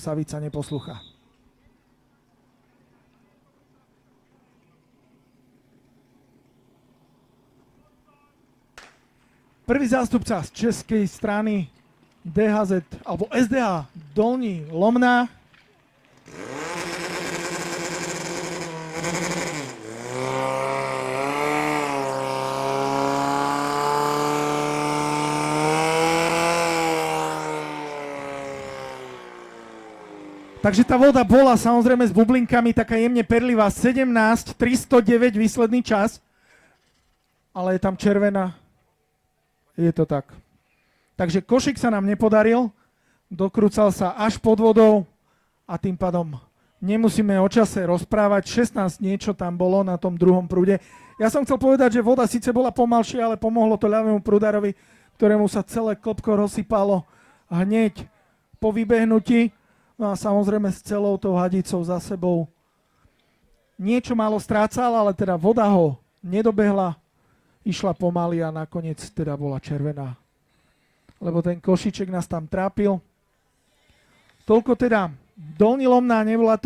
Savica neposlúcha. Prvý zástupca z českej strany DHZ, alebo SDH Dolní Lomná. Takže tá voda bola samozrejme s bublinkami taká jemne perlivá. 17.309 výsledný čas, ale je tam červená. Je to tak. Takže košík sa nám nepodaril, dokrúcal sa až pod vodou a tým pádom nemusíme o čase rozprávať. 16 niečo tam bolo na tom druhom prúde. Ja som chcel povedať, že voda síce bola pomalšia, ale pomohlo to ľavému prúdarovi, ktorému sa celé klopko rozsypalo hneď po vybehnutí. No a samozrejme s celou tou hadicou za sebou. Niečo málo strácal, ale teda voda ho nedobehla. Išla pomaly a nakoniec teda bola červená. Lebo ten košíček nás tam trápil. Toľko teda Dolní Lomná, nebola to